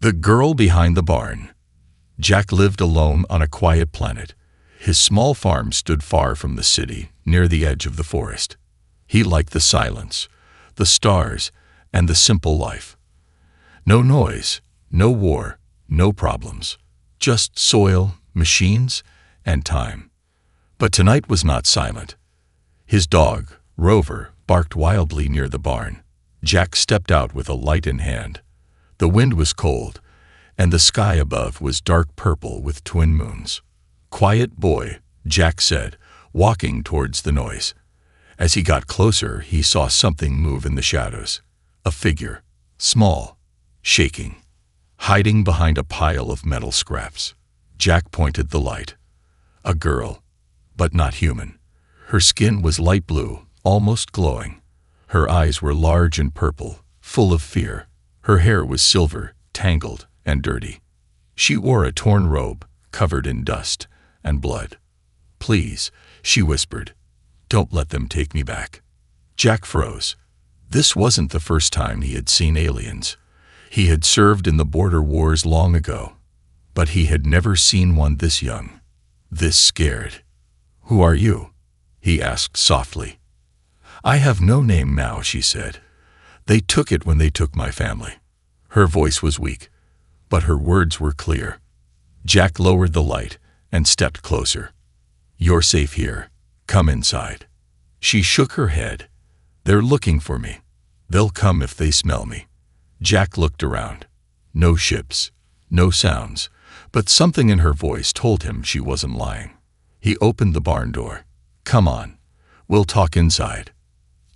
The Girl Behind the Barn. Jack lived alone on a quiet planet. His small farm stood far from the city, near the edge of the forest. He liked the silence, the stars, and the simple life. No noise, no war, no problems. Just soil, machines, and time. But tonight was not silent. His dog, Rover, barked wildly near the barn. Jack stepped out with a light in hand. The wind was cold, and the sky above was dark purple with twin moons. "Quiet boy," Jack said, walking towards the noise. As he got closer, he saw something move in the shadows. A figure, small, shaking, hiding behind a pile of metal scraps. Jack pointed the light. A girl, but not human. Her skin was light blue, almost glowing. Her eyes were large and purple, full of fear. Her hair was silver, tangled, and dirty. She wore a torn robe, covered in dust and blood. "Please," she whispered, "don't let them take me back." Jack froze. This wasn't the first time he had seen aliens. He had served in the border wars long ago, but he had never seen one this young, this scared. "Who are you?" he asked softly. "I have no name now," she said. "They took it when they took my family." Her voice was weak, but her words were clear. Jack lowered the light and stepped closer. "You're safe here. Come inside." She shook her head. "They're looking for me. They'll come if they smell me." Jack looked around. No ships, no sounds, but something in her voice told him she wasn't lying. He opened the barn door. "Come on. We'll talk inside."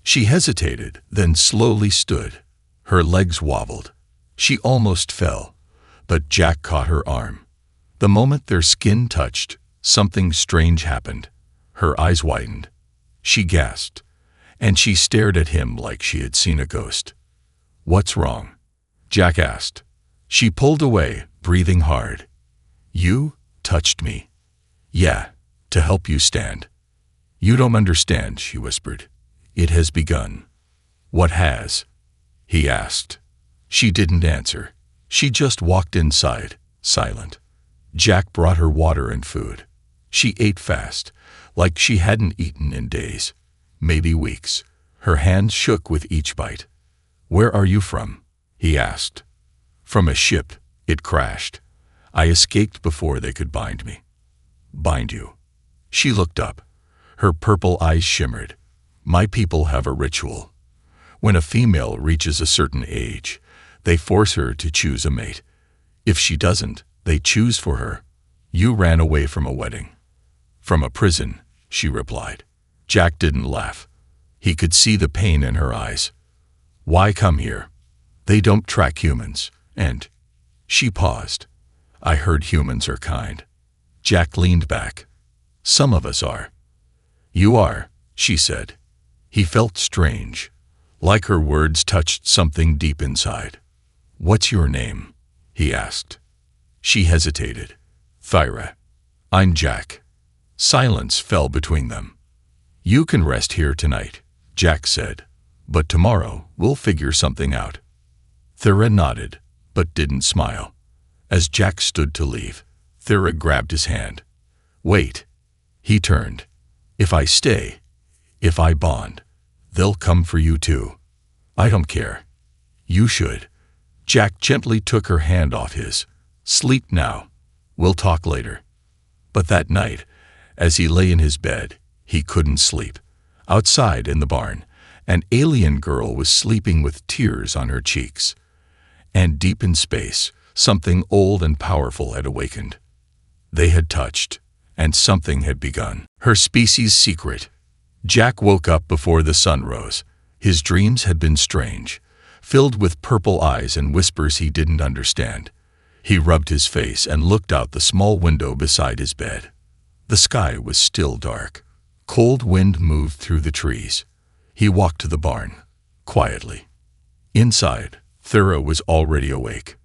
She hesitated, then slowly stood. Her legs wobbled. She almost fell, but Jack caught her arm. The moment their skin touched, something strange happened. Her eyes widened. She gasped, and she stared at him like she had seen a ghost. "What's wrong?" Jack asked. She pulled away, breathing hard. "You touched me." "Yeah, to help you stand." "You don't understand," she whispered. "It has begun." "What has?" he asked. She didn't answer. She just walked inside, silent. Jack brought her water and food. She ate fast, like she hadn't eaten in days, maybe weeks. Her hands shook with each bite. "Where are you from?" he asked. "From a ship. It crashed. I escaped before they could bind me." "Bind you?" She looked up. Her purple eyes shimmered. "My people have a ritual. When a female reaches a certain age, they force her to choose a mate. If she doesn't, they choose for her. You ran away from a wedding." "From a prison," she replied. Jack didn't laugh. He could see the pain in her eyes. "Why come here? They don't track humans, and—" She paused. "I heard humans are kind." Jack leaned back. "Some of us are." "You are," she said. He felt strange, like her words touched something deep inside. "What's your name?" he asked. She hesitated. "Thyra." "I'm Jack." Silence fell between them. "You can rest here tonight," Jack said, "but tomorrow we'll figure something out." Thyra nodded, but didn't smile. As Jack stood to leave, Thyra grabbed his hand. "Wait." He turned. "If I stay, if I bond, they'll come for you too." "I don't care." "You should." Jack gently took her hand off his. "Sleep now. We'll talk later." But that night, as he lay in his bed, he couldn't sleep. Outside in the barn, an alien girl was sleeping with tears on her cheeks. And deep in space, something old and powerful had awakened. They had touched, and something had begun. Her species' secret. Jack woke up before the sun rose. His dreams had been strange, filled with purple eyes and whispers he didn't understand. He rubbed his face and looked out the small window beside his bed. The sky was still dark. Cold wind moved through the trees. He walked to the barn, quietly. Inside, Thyra was already awake.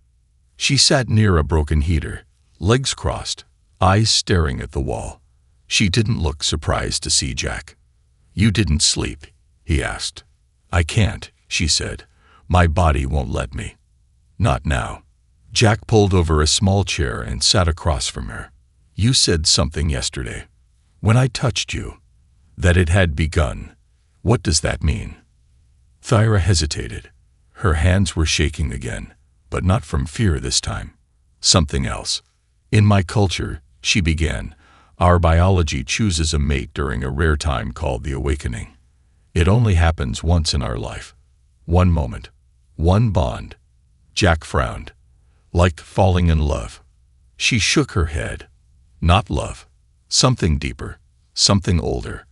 She sat near a broken heater, legs crossed, eyes staring at the wall. She didn't look surprised to see Jack. "You didn't sleep?" he asked. "I can't," she said. "My body won't let me." "Not now." Jack pulled over a small chair and sat across from her. You said something yesterday, when I touched you, that it had begun. What does that mean? Thyra hesitated. Her hands were shaking again, but not from fear this time. Something else. In my culture, she began, our biology chooses a mate during a rare time called the awakening. It only happens once in our life. One moment. One bond. Jack frowned. Like falling in love. She shook her head. Not love. Something deeper. Something older.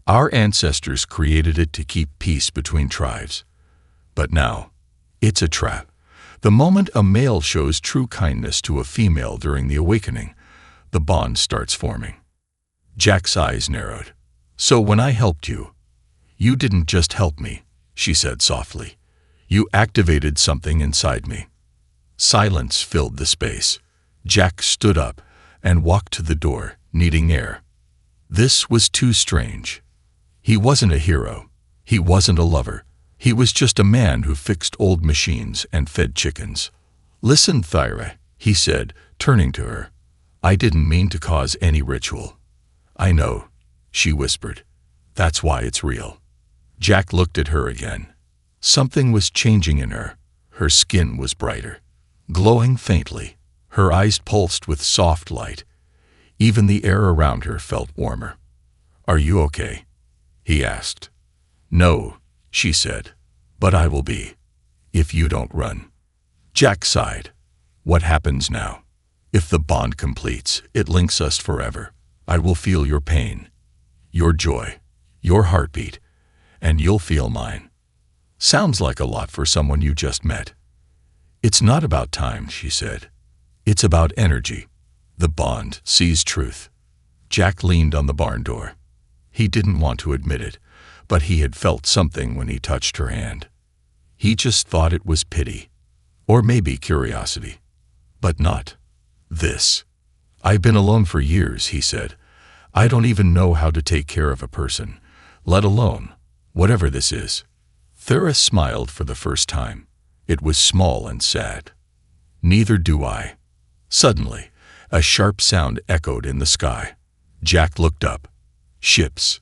Our ancestors created it to keep peace between tribes. But now, it's a trap. The moment a male shows true kindness to a female during the awakening, the bond starts forming. Jack's eyes narrowed. So when I helped you, you didn't just help me, she said softly. You activated something inside me. Silence filled the space. Jack stood up and walked to the door, needing air. This was too strange. He wasn't a hero. He wasn't a lover. He was just a man who fixed old machines and fed chickens. Listen, Thyra, he said, turning to her. I didn't mean to cause any ritual. I know, she whispered. That's why it's real. Jack looked at her again. Something was changing in her. Her skin was brighter, glowing faintly. Her eyes pulsed with soft light. Even the air around her felt warmer. Are you okay? He asked. No, she said, but I will be, if you don't run. Jack sighed. What happens now? If the bond completes, it links us forever. I will feel your pain, your joy, your heartbeat, and you'll feel mine. Sounds like a lot for someone you just met. It's not about time, she said. It's about energy. The bond sees truth. Jack leaned on the barn door. He didn't want to admit it, but he had felt something when he touched her hand. He just thought it was pity, or maybe curiosity, but not this. I've been alone for years, he said. I don't even know how to take care of a person, let alone whatever this is. Thyra smiled for the first time. It was small and sad. Neither do I. Suddenly, a sharp sound echoed in the sky. Jack looked up. Ships.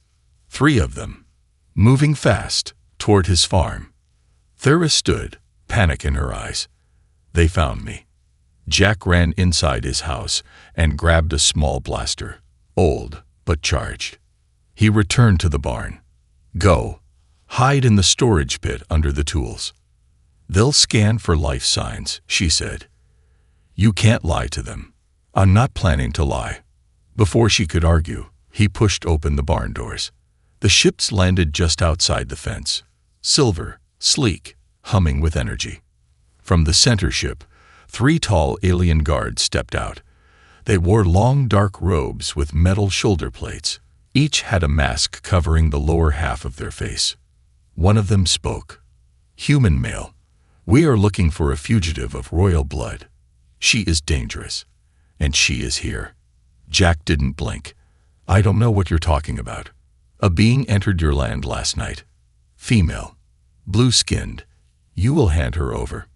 3 of them. Moving fast toward his farm. Thyra stood, panic in her eyes. They found me. Jack ran inside his house and grabbed a small blaster, old but charged. He returned to the barn. Go. Hide in the storage pit under the tools. They'll scan for life signs, she said. You can't lie to them. I'm not planning to lie. Before she could argue, he pushed open the barn doors. The ships landed just outside the fence. Silver, sleek, humming with energy. From the center ship, 3 tall alien guards stepped out. They wore long dark robes with metal shoulder plates. Each had a mask covering the lower half of their face. One of them spoke. Human male. We are looking for a fugitive of royal blood. She is dangerous. And she is here. Jack didn't blink. I don't know what you're talking about. A being entered your land last night. Female. Blue-skinned. You will hand her over.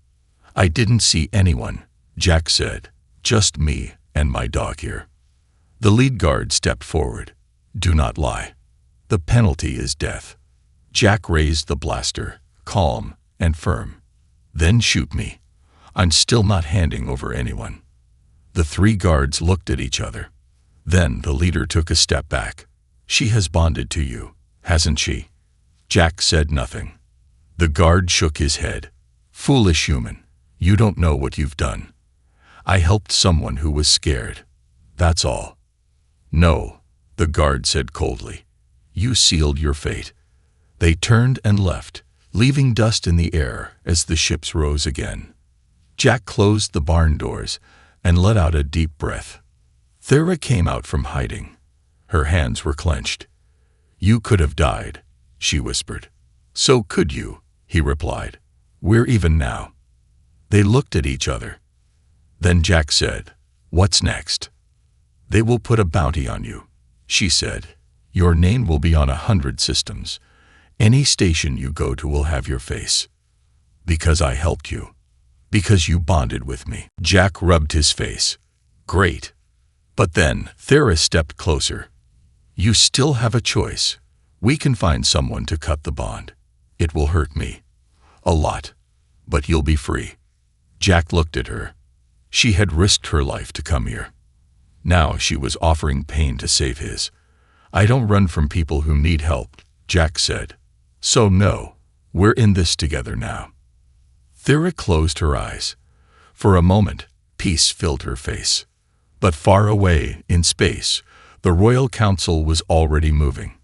I didn't see anyone, Jack said. Just me and my dog here. The lead guard stepped forward. Do not lie. The penalty is death. Jack raised the blaster, calm and firm. Then shoot me. I'm still not handing over anyone. The 3 guards looked at each other. Then the leader took a step back. She has bonded to you, hasn't she? Jack said nothing. The guard shook his head. Foolish human, you don't know what you've done. I helped someone who was scared. That's all. No, the guard said coldly. You sealed your fate. They turned and left, leaving dust in the air as the ships rose again. Jack closed the barn doors and let out a deep breath. Thyra came out from hiding. Her hands were clenched. You could have died, she whispered. So could you, he replied. We're even now. They looked at each other. Then Jack said, What's next? They will put a bounty on you, she said. Your name will be on 100 systems. Any station you go to will have your face. Because I helped you. Because you bonded with me. Jack rubbed his face. Great. But then Thera stepped closer. You still have a choice. We can find someone to cut the bond. It will hurt me. A lot. But you'll be free. Jack looked at her. She had risked her life to come here. Now she was offering pain to save his. I don't run from people who need help, Jack said. So no, we're in this together now. Thera closed her eyes. For a moment, peace filled her face. But far away, in space, the Royal Council was already moving.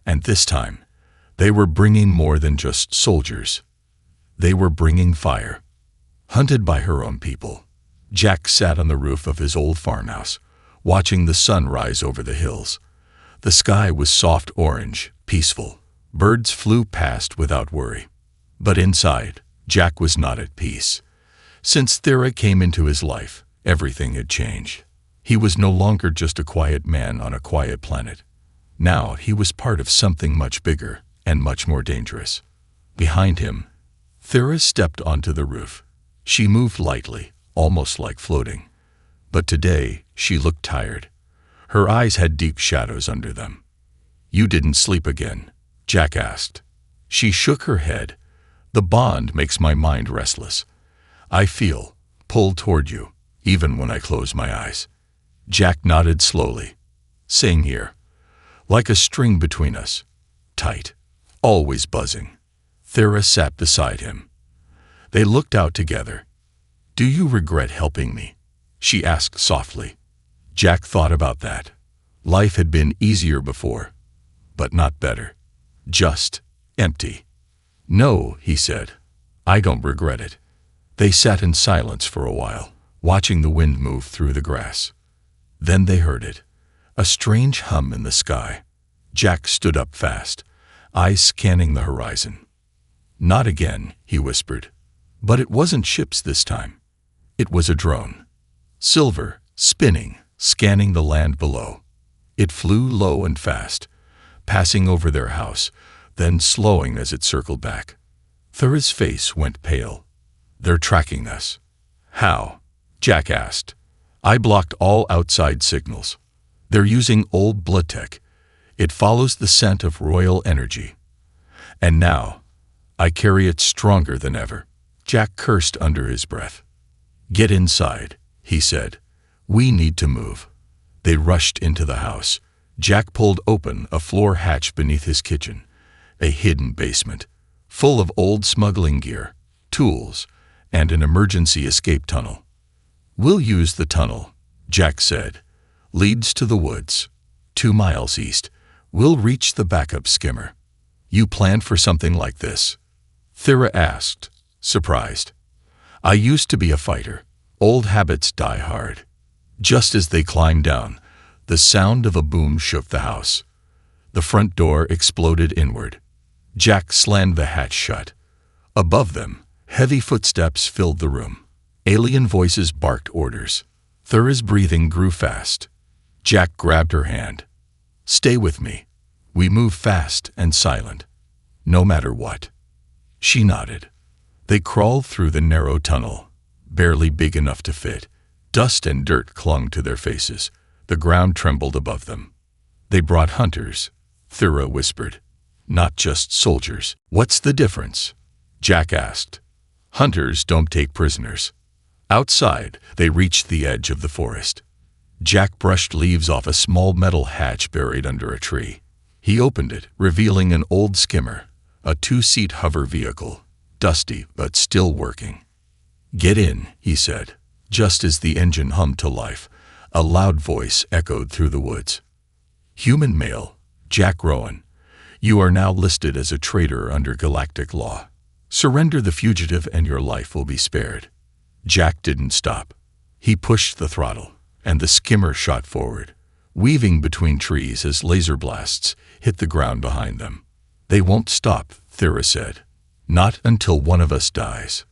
And this time, they were bringing more than just soldiers. They were bringing fire. Hunted by her own people, Jack sat on the roof of his old farmhouse, watching the sun rise over the hills. The sky was soft orange, peaceful. Birds flew past without worry. But inside, Jack was not at peace. Since Thera came into his life, everything had changed. He was no longer just a quiet man on a quiet planet. Now he was part of something much bigger and much more dangerous. Behind him, Thera stepped onto the roof. She moved lightly, almost like floating. But today, she looked tired. Her eyes had deep shadows under them. You didn't sleep again, Jack asked. She shook her head. The bond makes my mind restless. I feel pulled toward you, even when I close my eyes. Jack nodded slowly. Same here. Like a string between us. Tight. Always buzzing. Thera sat beside him. They looked out together. Do you regret helping me? She asked softly. Jack thought about that. Life had been easier before, but not better. Just empty. No, he said. I don't regret it. They sat in silence for a while, watching the wind move through the grass. Then they heard it. A strange hum in the sky. Jack stood up fast, eyes scanning the horizon. Not again, he whispered. But it wasn't ships this time. It was a drone. Silver, spinning, scanning the land below. It flew low and fast, passing over their house, then slowing as it circled back. Thera's face went pale. They're tracking us. How? Jack asked. I blocked all outside signals. They're using old blood tech. It follows the scent of royal energy. And now, I carry it stronger than ever. Jack cursed under his breath. Get inside, he said. We need to move. They rushed into the house. Jack pulled open a floor hatch beneath his kitchen, a hidden basement, full of old smuggling gear, tools, and an emergency escape tunnel. We'll use the tunnel, Jack said. Leads to the woods. 2 miles east. We'll reach the backup skimmer. You planned for something like this? Thera asked, surprised. I used to be a fighter. Old habits die hard. Just as they climbed down, the sound of a boom shook the house. The front door exploded inward. Jack slammed the hatch shut. Above them, heavy footsteps filled the room. Alien voices barked orders. Thera's breathing grew fast. Jack grabbed her hand. Stay with me. We move fast and silent. No matter what. She nodded. They crawled through the narrow tunnel, barely big enough to fit. Dust and dirt clung to their faces. The ground trembled above them. They brought hunters, Thera whispered. Not just soldiers. What's the difference? Jack asked. Hunters don't take prisoners. Outside, they reached the edge of the forest. Jack brushed leaves off a small metal hatch buried under a tree. He opened it, revealing an old skimmer, a 2-seat hover vehicle, dusty but still working. Get in, he said. Just as the engine hummed to life, a loud voice echoed through the woods. Human male, Jack Rowan. You are now listed as a traitor under galactic law. Surrender the fugitive and your life will be spared. Jack didn't stop. He pushed the throttle, and the skimmer shot forward, weaving between trees as laser blasts hit the ground behind them. They won't stop, Thera said. Not until one of us dies.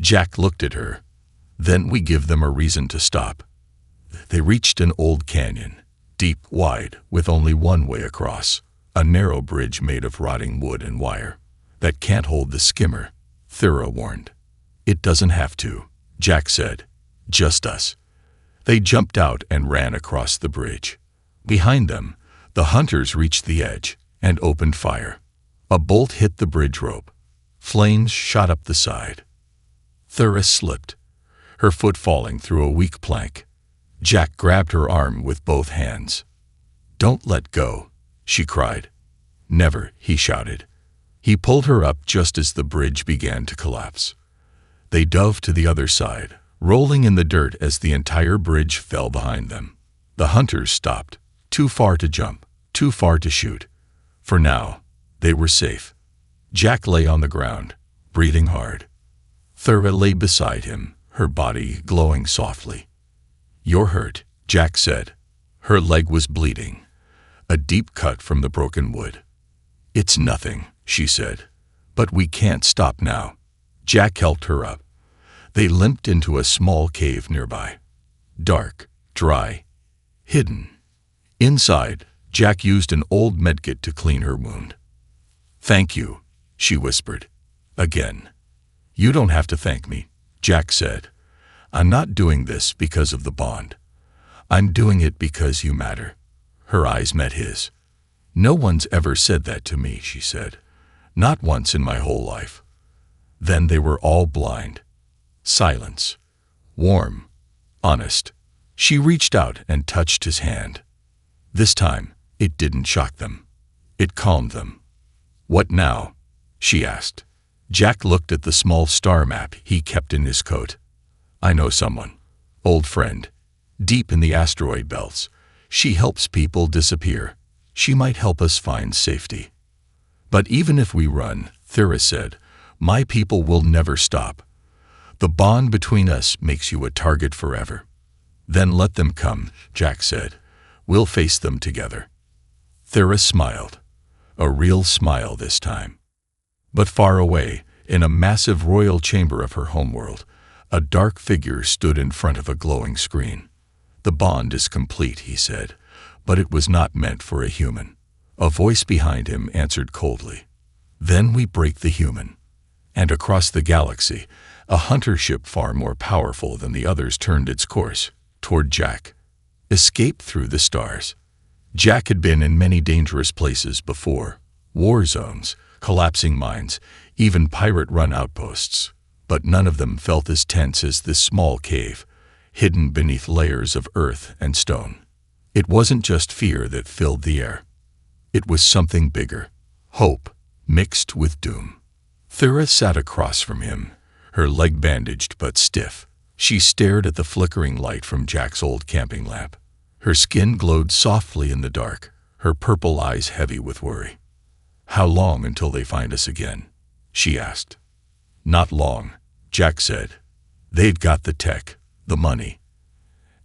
Jack looked at her. Then we give them a reason to stop. They reached an old canyon, deep, wide, with only one way across, a narrow bridge made of rotting wood and wire. That can't hold the skimmer, Thera warned. It doesn't have to, Jack said. Just us. They jumped out and ran across the bridge. Behind them, the hunters reached the edge and opened fire. A bolt hit the bridge rope. Flames shot up the side. Thura slipped, her foot falling through a weak plank. Jack grabbed her arm with both hands. "Don't let go," she cried. "Never," he shouted. He pulled her up just as the bridge began to collapse. They dove to the other side, rolling in the dirt as the entire bridge fell behind them. The hunters stopped, too far to jump, too far to shoot. For now, they were safe. Jack lay on the ground, breathing hard. Thura lay beside him, her body glowing softly. "You're hurt," Jack said. Her leg was bleeding, a deep cut from the broken wood. "It's nothing," she said. "But we can't stop now." Jack helped her up. They limped into a small cave nearby. Dark, dry, hidden. Inside, Jack used an old medkit to clean her wound. "Thank you," she whispered. Again. "You don't have to thank me," Jack said. "I'm not doing this because of the bond. I'm doing it because you matter." Her eyes met his. "No one's ever said that to me," she said. "Not once in my whole life." Then they were all blind. Silence. Warm. Honest. She reached out and touched his hand. This time, it didn't shock them. It calmed them. "What now?" she asked. Jack looked at the small star map he kept in his coat. "I know someone. Old friend. Deep in the asteroid belts. She helps people disappear. She might help us find safety." "But even if we run," Thura said, "my people will never stop. The bond between us makes you a target forever." "Then let them come," Jack said. "We'll face them together." Thura smiled. A real smile this time. But far away, in a massive royal chamber of her homeworld, a dark figure stood in front of a glowing screen. "The bond is complete," he said, "but it was not meant for a human." A voice behind him answered coldly. "Then we break the human." And across the galaxy, a hunter ship far more powerful than the others turned its course toward Jack. Escape through the stars. Jack had been in many dangerous places before. War zones, collapsing mines, even pirate-run outposts. But none of them felt as tense as this small cave, hidden beneath layers of earth and stone. It wasn't just fear that filled the air. It was something bigger. Hope, mixed with doom. Thura sat across from him, her leg bandaged but stiff. She stared at the flickering light from Jack's old camping lamp. Her skin glowed softly in the dark, her purple eyes heavy with worry. "How long until they find us again?" she asked. "Not long," Jack said. "They'd got the tech, the money.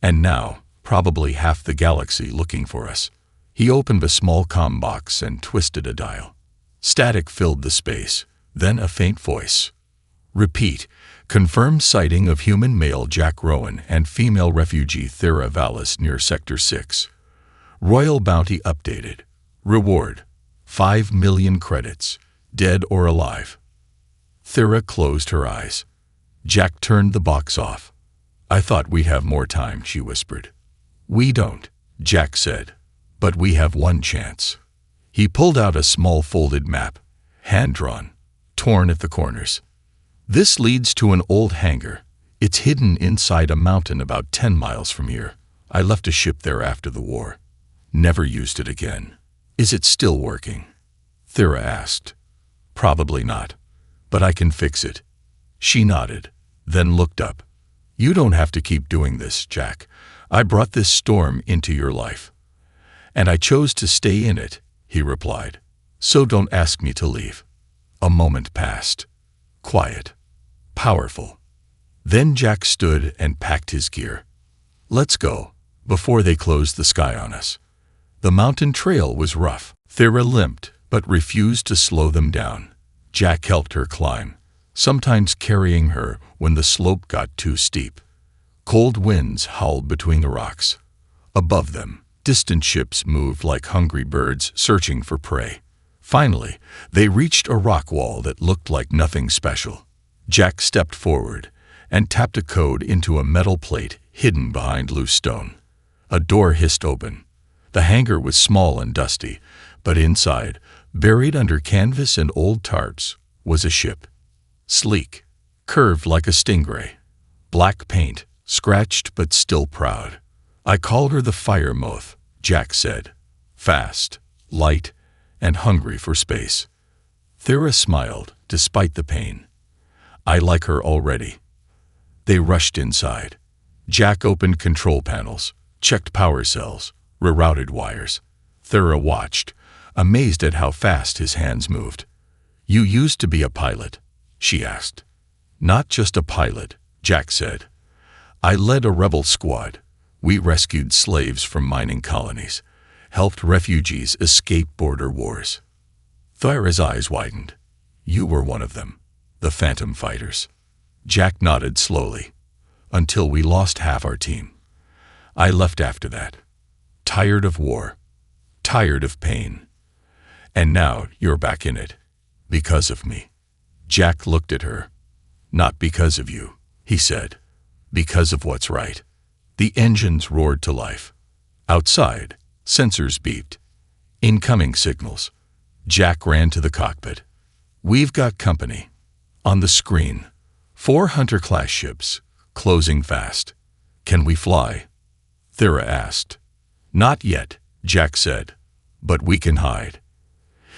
And now, probably half the galaxy looking for us." He opened a small comm box and twisted a dial. Static filled the space, then a faint voice. "Repeat. Confirmed sighting of human male Jack Rowan and female refugee Thura Vallis near Sector 6. Royal bounty updated. Reward: 5 million credits, dead or alive." Thura closed her eyes. Jack turned the box off. "I thought we'd have more time," she whispered. "We don't," Jack said. "But we have one chance." He pulled out a small folded map, hand-drawn, torn at the corners. "This leads to an old hangar. It's hidden inside a mountain about 10 miles from here. I left a ship there after the war. Never used it again." "Is it still working?" Thura asked. "Probably not, but I can fix it." She nodded, then looked up. "You don't have to keep doing this, Jack. I brought this storm into your life. And I chose to stay in it," he replied. "So don't ask me to leave." A moment passed. Quiet. Powerful. Then Jack stood and packed his gear. "Let's go, before they close the sky on us." The mountain trail was rough. Thura limped, but refused to slow them down. Jack helped her climb, sometimes carrying her when the slope got too steep. Cold winds howled between the rocks. Above them, distant ships moved like hungry birds searching for prey. Finally, they reached a rock wall that looked like nothing special. Jack stepped forward and tapped a code into a metal plate hidden behind loose stone. A door hissed open. The hangar was small and dusty, but inside, buried under canvas and old tarps, was a ship. Sleek, curved like a stingray. Black paint, scratched but still proud. I called her the Fire Moth, Jack said. Fast, light, and hungry for space. Thera smiled, despite the pain. I like her already. They rushed inside. Jack opened control panels, checked power cells, rerouted wires. Thera watched, amazed at how fast his hands moved. You used to be a pilot, she asked. Not just a pilot, Jack said. I led a rebel squad. We rescued slaves from mining colonies, helped refugees escape border wars. Thera's eyes widened. You were one of them, the Phantom Fighters. Jack nodded slowly. Until we lost half our team. I left after that. Tired of war. Tired of pain. And now you're back in it. Because of me. Jack looked at her. Not because of you, he said. Because of what's right. The engines roared to life. Outside, sensors beeped. Incoming signals. Jack ran to the cockpit. We've got company. On the screen, 4 Hunter-class ships, closing fast. Can we fly? Thera asked. Not yet, Jack said, but we can hide.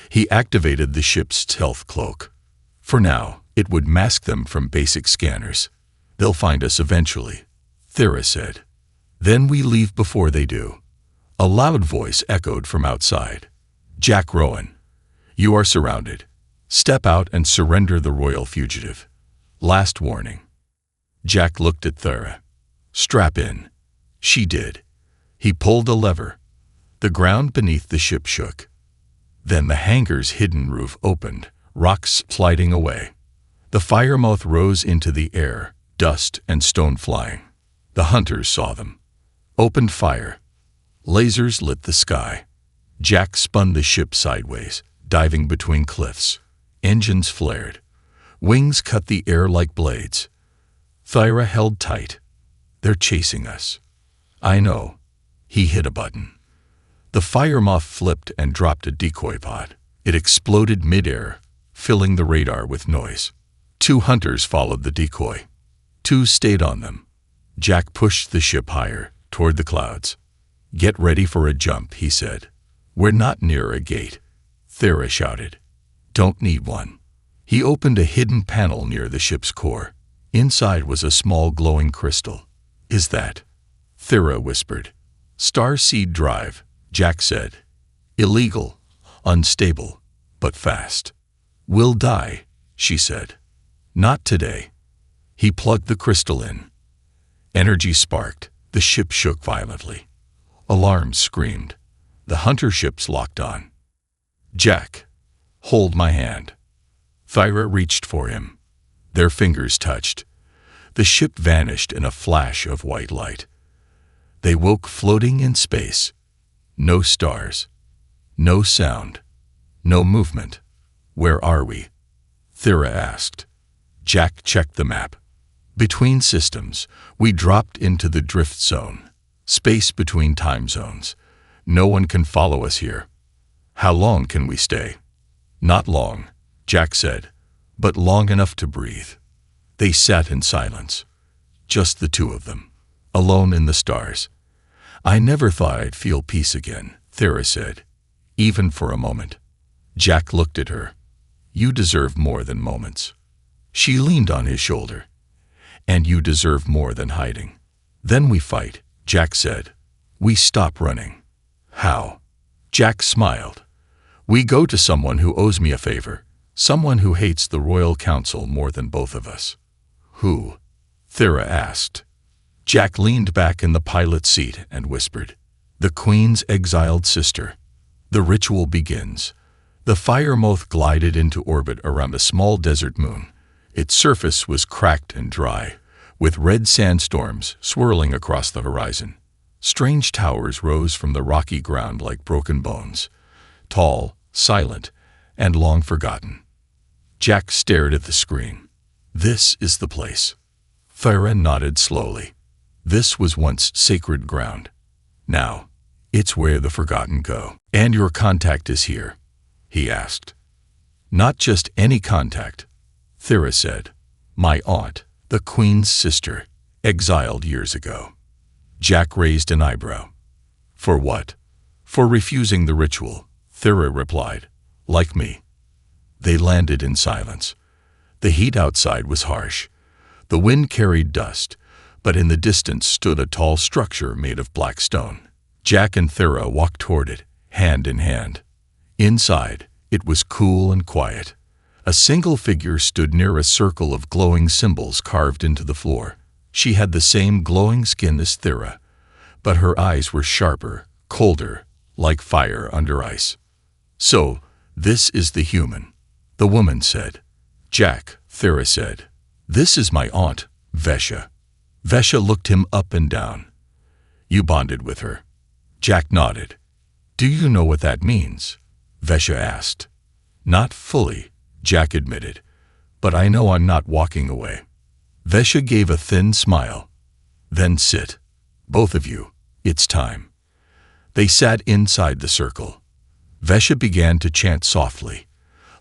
He activated the ship's stealth cloak. For now, it would mask them from basic scanners. They'll find us eventually, Thera said. Then we leave before they do. A loud voice echoed from outside. Jack Rowan. You are surrounded. Step out and surrender the royal fugitive. Last warning. Jack looked at Thera. Strap in. She did. He pulled a lever. The ground beneath the ship shook. Then the hangar's hidden roof opened, rocks sliding away. The Fire Moth rose into the air, dust and stone flying. The hunters saw them. Opened fire. Lasers lit the sky. Jack spun the ship sideways, diving between cliffs. Engines flared. Wings cut the air like blades. Thera held tight. They're chasing us. I know. He hit a button. The Fire Moth flipped and dropped a decoy pod. It exploded midair, filling the radar with noise. 2 hunters followed the decoy. 2 stayed on them. Jack pushed the ship higher, toward the clouds. Get ready for a jump, he said. We're not near a gate, Thera shouted. Don't need one. He opened a hidden panel near the ship's core. Inside was a small glowing crystal. Is that? Thera whispered. Starseed drive, Jack said. Illegal, unstable, but fast. We'll die, she said. Not today. He plugged the crystal in. Energy sparked. The ship shook violently. Alarms screamed. The hunter ships locked on. Jack, hold my hand. Thera reached for him. Their fingers touched. The ship vanished in a flash of white light. They woke floating in space. No stars. No sound. No movement. Where are we? Thera asked. Jack checked the map. Between systems, we dropped into the drift zone. Space between time zones. No one can follow us here. How long can we stay? Not long, Jack said, but long enough to breathe. They sat in silence. Just the 2 of them, alone in the stars. I never thought I'd feel peace again, Thera said, even for a moment. Jack looked at her. You deserve more than moments. She leaned on his shoulder. And you deserve more than hiding. Then we fight, Jack said. We stop running. How? Jack smiled. We go to someone who owes me a favor, someone who hates the Royal Council more than both of us. Who? Thera asked. Jack leaned back in the pilot's seat and whispered, The Queen's exiled sister. The ritual begins. The Fire Moth glided into orbit around a small desert moon. Its surface was cracked and dry, with red sandstorms swirling across the horizon. Strange towers rose from the rocky ground like broken bones, tall, silent, and long forgotten. Jack stared at the screen. This is the place. Thera nodded slowly. This was once sacred ground. Now, it's where the forgotten go. And your contact is here, he asked. Not just any contact, Thera said. My aunt, the Queen's sister, exiled years ago. Jack raised an eyebrow. For what? For refusing the ritual, Thera replied. Like me. They landed in silence. The heat outside was harsh. The wind carried dust, but in the distance stood a tall structure made of black stone. Jack and Thera walked toward it, hand in hand. Inside, it was cool and quiet. A single figure stood near a circle of glowing symbols carved into the floor. She had the same glowing skin as Thera, but her eyes were sharper, colder, like fire under ice. So, this is the human, the woman said. Jack, Thera said. This is my aunt, Vesha. Vesha looked him up and down. You bonded with her. Jack nodded. Do you know what that means? Vesha asked. Not fully, Jack admitted, but I know I'm not walking away. Vesha gave a thin smile. Then sit. Both of you, it's time. They sat inside the circle. Vesha began to chant softly.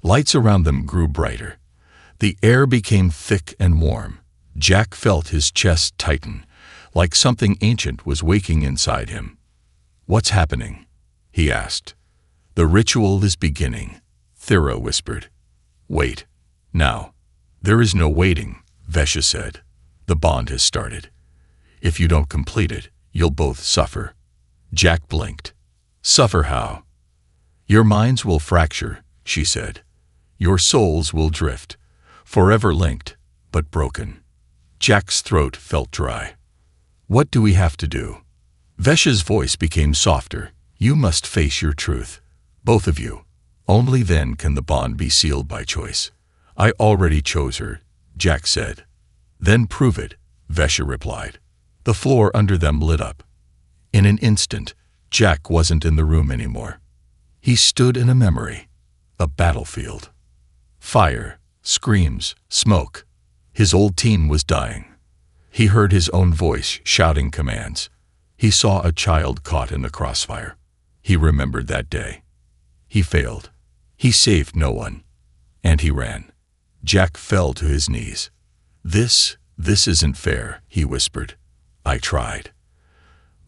Lights around them grew brighter. The air became thick and warm. Jack felt his chest tighten, like something ancient was waking inside him. What's happening? He asked. The ritual is beginning, Thera whispered. Wait. Now. There is no waiting, Vesha said. The bond has started. If you don't complete it, you'll both suffer. Jack blinked. Suffer how? Your minds will fracture, she said. Your souls will drift, forever linked, but broken. Jack's throat felt dry. What do we have to do? Vesha's voice became softer. You must face your truth. Both of you. Only then can the bond be sealed by choice. I already chose her, Jack said. Then prove it, Vesha replied. The floor under them lit up. In an instant, Jack wasn't in the room anymore. He stood in a memory, a battlefield. Fire, screams, smoke. His old team was dying. He heard his own voice shouting commands. He saw a child caught in the crossfire. He remembered that day. He failed. He saved no one. And he ran. Jack fell to his knees. This isn't fair, he whispered. I tried.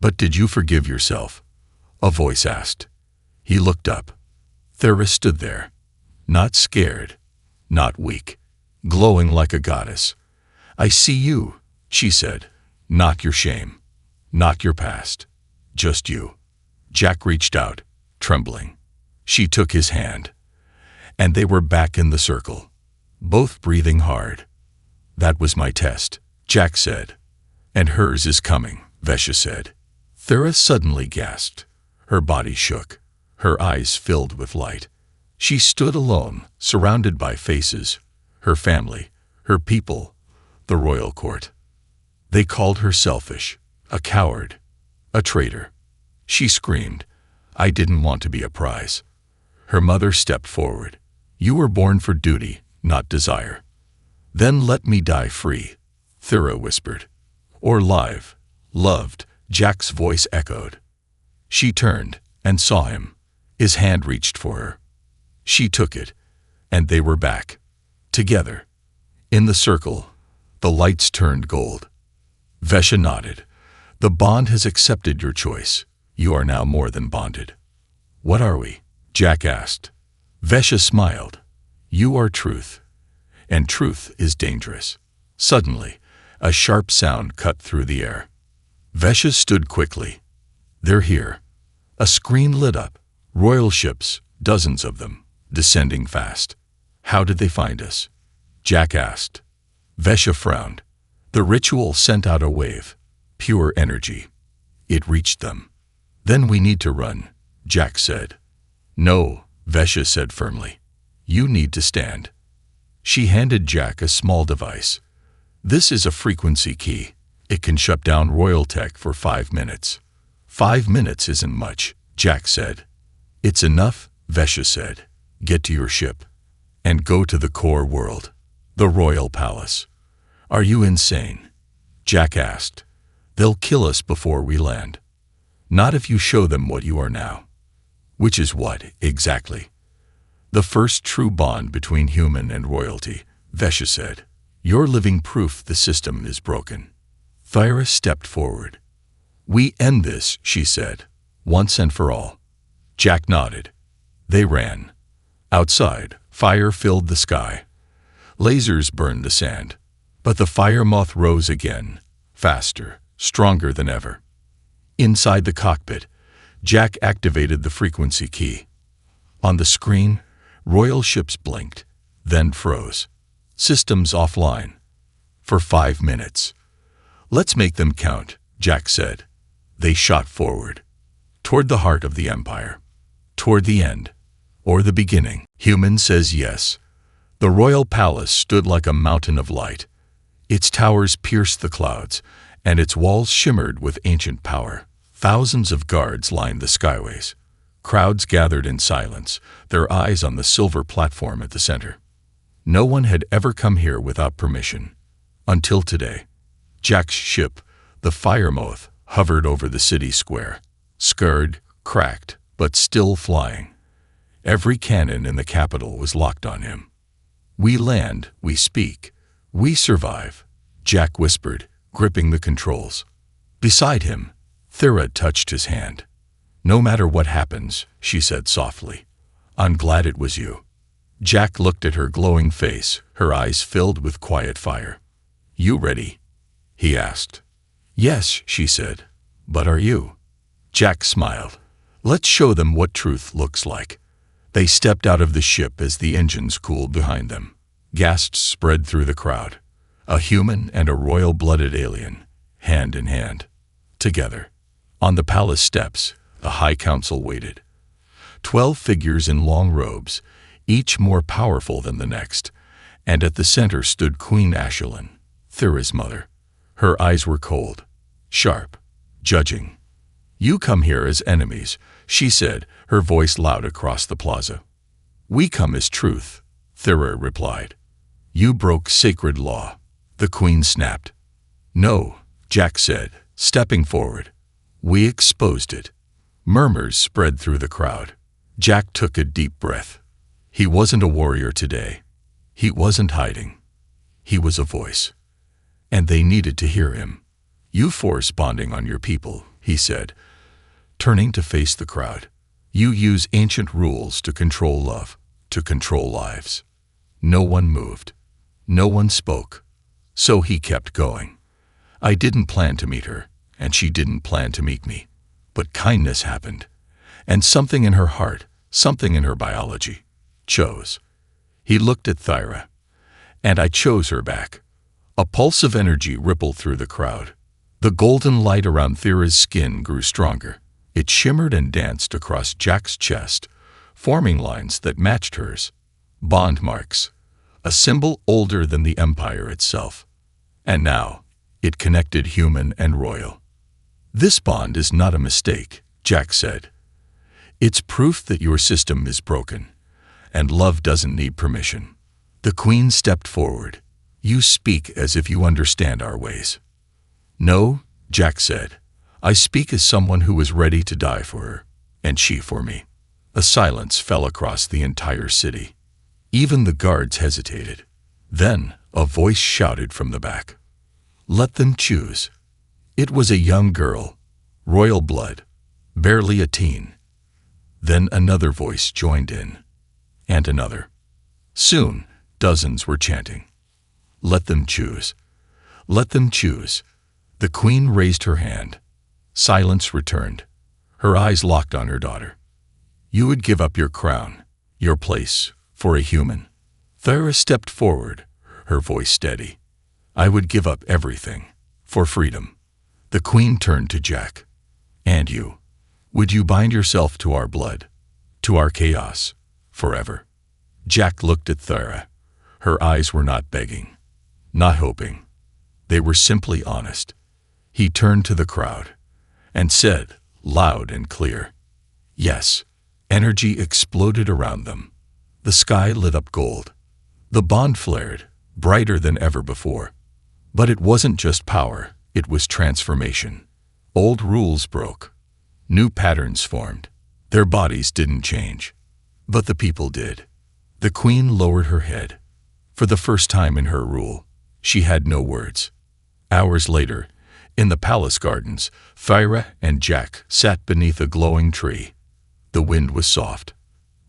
But did you forgive yourself? A voice asked. He looked up. Thera stood there, not scared, not weak, glowing like a goddess. I see you, she said. Not your shame, not your past, just you. Jack reached out, trembling. She took his hand, and they were back in the circle, both breathing hard. That was my test, Jack said. And hers is coming, Vesha said. Thera suddenly gasped. Her body shook. Her eyes filled with light. She stood alone, surrounded by faces, her family, her people, the royal court. They called her selfish, a coward, a traitor. She screamed, I didn't want to be a prize. Her mother stepped forward. You were born for duty, not desire. Then let me die free, Thera whispered. Or live, loved, Jack's voice echoed. She turned and saw him. His hand reached for her. She took it, and they were back. Together. In the circle, the lights turned gold. Vesha nodded. The bond has accepted your choice. You are now more than bonded. What are we? Jack asked. Vesha smiled. You are truth. And truth is dangerous. Suddenly, a sharp sound cut through the air. Vesha stood quickly. They're here. A screen lit up. Royal ships, dozens of them, descending fast. How did they find us? Jack asked. Vesha frowned. The ritual sent out a wave. Pure energy. It reached them. Then we need to run, Jack said. No, Vesha said firmly. You need to stand. She handed Jack a small device. This is a frequency key. It can shut down royal tech for 5 minutes. 5 minutes isn't much, Jack said. It's enough, Vesha said. Get to your ship. And go to the core world. The royal palace. Are you insane? Jack asked. They'll kill us before we land. Not if you show them what you are now. Which is what, exactly? The first true bond between human and royalty, Vesha said. You're living proof the system is broken. Thyra stepped forward. We end this, she said, once and for all. Jack nodded. They ran. Outside, fire filled the sky. Lasers burned the sand. But the fire moth rose again, faster, stronger than ever. Inside the cockpit, Jack activated the frequency key. On the screen, royal ships blinked, then froze. Systems offline. For 5 minutes. Let's make them count, Jack said. They shot forward. Toward the heart of the empire. Toward the end. Or the beginning. Human says yes. The royal palace stood like a mountain of light. Its towers pierced the clouds, and its walls shimmered with ancient power. Thousands of guards lined the skyways. Crowds gathered in silence, their eyes on the silver platform at the center. No one had ever come here without permission. Until today. Jack's ship, the Fire Moth, hovered over the city square. Scarred, cracked, but still flying. Every cannon in the capital was locked on him. We land, we speak, we survive, Jack whispered, gripping the controls. Beside him, Thyra touched his hand. No matter what happens, she said softly, I'm glad it was you. Jack looked at her glowing face, her eyes filled with quiet fire. You ready? He asked. Yes, she said. But are you? Jack smiled. Let's show them what truth looks like. They stepped out of the ship as the engines cooled behind them. Gasps spread through the crowd. A human and a royal-blooded alien, hand in hand. Together. On the palace steps, the High Council waited. 12 figures in long robes, each more powerful than the next, and at the center stood Queen Ashelin, Thyra's mother. Her eyes were cold, sharp, judging. You come here as enemies, she said, her voice loud across the plaza. We come as truth, Thyra replied. You broke sacred law, the queen snapped. No, Jack said, stepping forward. We exposed it. Murmurs spread through the crowd. Jack took a deep breath. He wasn't a warrior today. He wasn't hiding. He was a voice. And they needed to hear him. You force bonding on your people, he said, turning to face the crowd. You use ancient rules to control love, to control lives. No one moved. No one spoke. So he kept going. I didn't plan to meet her, and she didn't plan to meet me. But kindness happened. And something in her heart, something in her biology, chose. He looked at Thyra. And I chose her back. A pulse of energy rippled through the crowd. The golden light around Thyra's skin grew stronger. It shimmered and danced across Jack's chest, forming lines that matched hers. Bond marks. A symbol older than the empire itself. And now, it connected human and royal. This bond is not a mistake, Jack said. It's proof that your system is broken, and love doesn't need permission. The queen stepped forward. You speak as if you understand our ways. No, Jack said. I speak as someone who was ready to die for her, and she for me. A silence fell across the entire city. Even the guards hesitated. Then, a voice shouted from the back. Let them choose. It was a young girl, royal blood, barely a teen. Then another voice joined in, and another. Soon, dozens were chanting. Let them choose. Let them choose. The queen raised her hand. Silence returned. Her eyes locked on her daughter. You would give up your crown, your place, for a human. Thyra stepped forward, her voice steady. I would give up everything, for freedom. The queen turned to Jack. And you? Would you bind yourself to our blood, to our chaos, forever? Jack looked at Thyra. Her eyes were not begging, not hoping. They were simply honest. He turned to the crowd and said, loud and clear, yes. Energy exploded around them. The sky lit up gold. The bond flared, brighter than ever before. But it wasn't just power, it was transformation. Old rules broke. New patterns formed. Their bodies didn't change, but the people did. The queen lowered her head. For the first time in her rule, she had no words. Hours later, in the palace gardens, Thyra and Jack sat beneath a glowing tree. The wind was soft,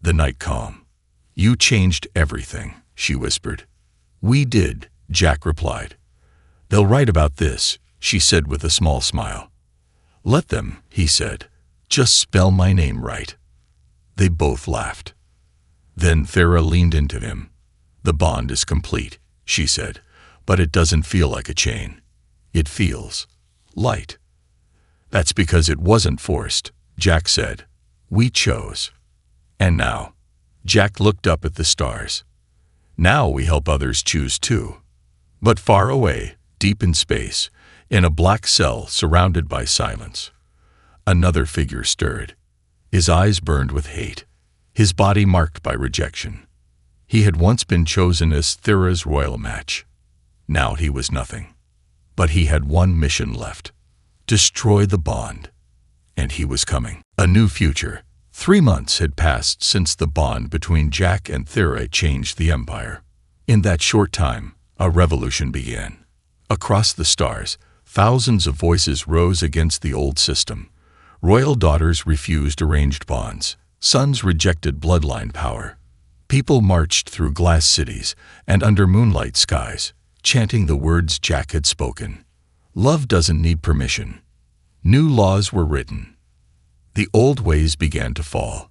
the night calm. "You changed everything," she whispered. "We did," Jack replied. "They'll write about this," she said with a small smile. "Let them," he said. "Just spell my name right." They both laughed. Then Thyra leaned into him. "The bond is complete," she said, "but it doesn't feel like a chain. It feels light." "That's because it wasn't forced," Jack said. "We chose." "And now," Jack looked up at the stars, "now we help others choose too." But far away, deep in space, in a black cell surrounded by silence, another figure stirred. His eyes burned with hate, his body marked by rejection. He had once been chosen as Thyra's royal match. Now he was nothing. But he had one mission left: destroy the bond. And he was coming. A new future. 3 months had passed since the bond between Jack and Thyra changed the empire. In that short time, a revolution began. Across the stars, thousands of voices rose against the old system. Royal daughters refused arranged bonds. Sons rejected bloodline power. People marched through glass cities and under moonlight skies, chanting the words Jack had spoken. Love doesn't need permission. New laws were written. The old ways began to fall.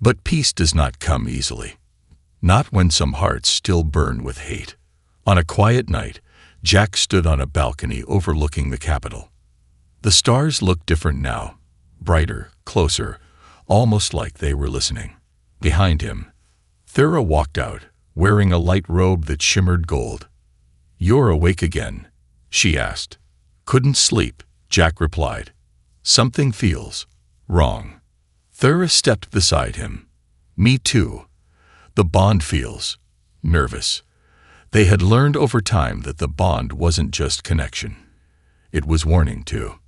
But peace does not come easily. Not when some hearts still burn with hate. On a quiet night, Jack stood on a balcony overlooking the capital. The stars looked different now, brighter, closer, almost like they were listening. Behind him, Thyra walked out, wearing a light robe that shimmered gold. "You're awake again?" she asked. "Couldn't sleep," Jack replied. "Something feels wrong." Thyra stepped beside him. "Me too. The bond feels nervous." They had learned over time that the bond wasn't just connection. It was warning too.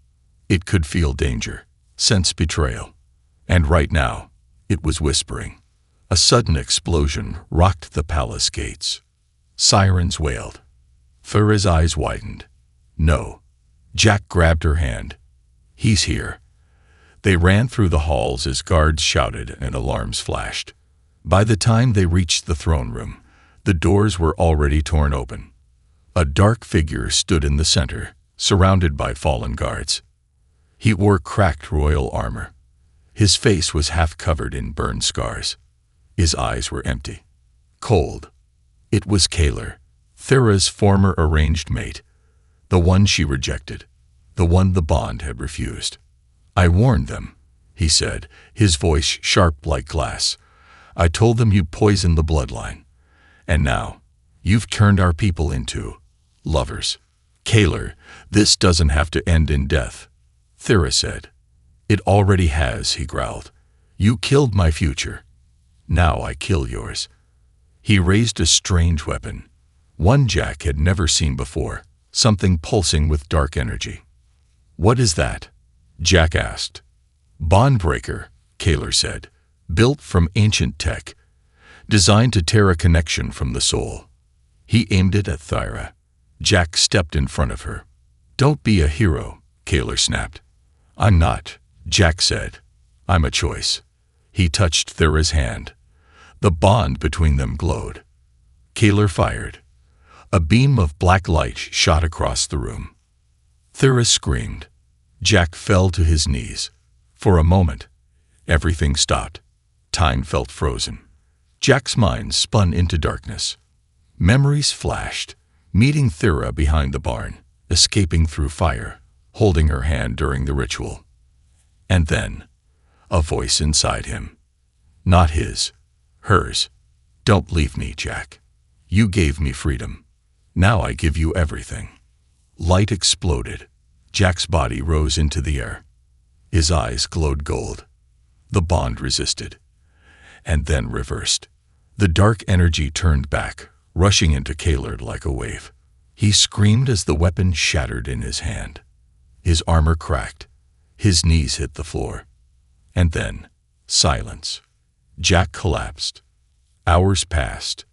It could feel danger, sense betrayal. And right now, it was whispering. A sudden explosion rocked the palace gates. Sirens wailed. Thyra's eyes widened. "No." Jack grabbed her hand. "He's here." They ran through the halls as guards shouted and alarms flashed. By the time they reached the throne room, the doors were already torn open. A dark figure stood in the center, surrounded by fallen guards. He wore cracked royal armor. His face was half covered in burned scars. His eyes were empty, cold. It was Kaler, Thyra's former arranged mate, the one she rejected, the one the bond had refused. "I warned them," he said, his voice sharp like glass. "I told them you'd poison the bloodline. And now, you've turned our people into lovers." "Kaler, this doesn't have to end in death," Thyra said. "It already has," he growled. "You killed my future. Now I kill yours." He raised a strange weapon, one Jack had never seen before, something pulsing with dark energy. "What is that?" Jack asked. "Bondbreaker," Kaler said, "built from ancient tech, designed to tear a connection from the soul." He aimed it at Thyra. Jack stepped in front of her. "Don't be a hero," Kaler snapped. "I'm not," Jack said. "I'm a choice." He touched Thyra's hand. The bond between them glowed. Kaler fired. A beam of black light shot across the room. Thyra screamed. Jack fell to his knees. For a moment, everything stopped. Time felt frozen. Jack's mind spun into darkness. Memories flashed, meeting Thyra behind the barn, escaping through fire, holding her hand during the ritual. And then, a voice inside him. Not his, hers. "Don't leave me, Jack. You gave me freedom. Now I give you everything." Light exploded. Jack's body rose into the air. His eyes glowed gold. The bond resisted, and then reversed. The dark energy turned back, rushing into Caillard like a wave. He screamed as the weapon shattered in his hand. His armor cracked. His knees hit the floor. And then, silence. Jack collapsed. Hours passed.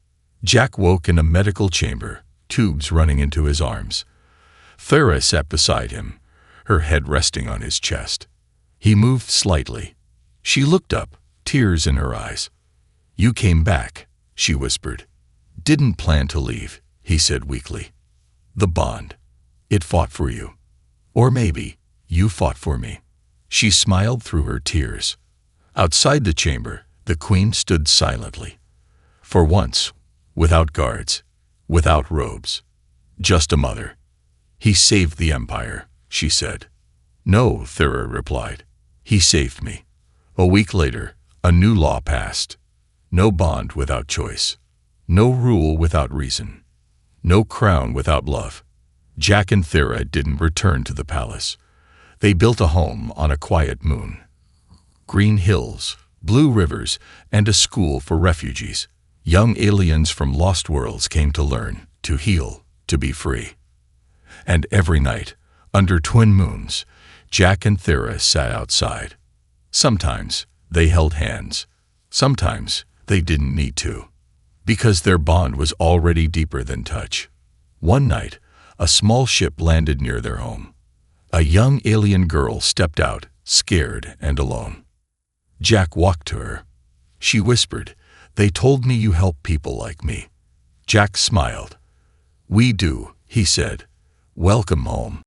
Jack woke in a medical chamber, tubes running into his arms. Thera sat beside him, her head resting on his chest. He moved slightly. She looked up, tears in her eyes. "You came back," she whispered. "Didn't plan to leave," he said weakly. "The bond. It fought for you. Or maybe you fought for me." She smiled through her tears. Outside the chamber, the queen stood silently. For once, without guards, without robes, just a mother. "He saved the empire," she said. "No," Thera replied. "He saved me." A week later, a new law passed. No bond without choice. No rule without reason. No crown without love. Jack and Thera didn't return to the palace. They built a home on a quiet moon. Green hills, blue rivers, and a school for refugees. Young aliens from lost worlds came to learn, to heal, to be free. And every night, under twin moons, Jack and Thera sat outside. Sometimes they held hands. Sometimes they didn't need to, because their bond was already deeper than touch. One night, a small ship landed near their home. A young alien girl stepped out, scared and alone. Jack walked to her. She whispered, "They told me you help people like me." Jack smiled. "We do," he said. "Welcome home."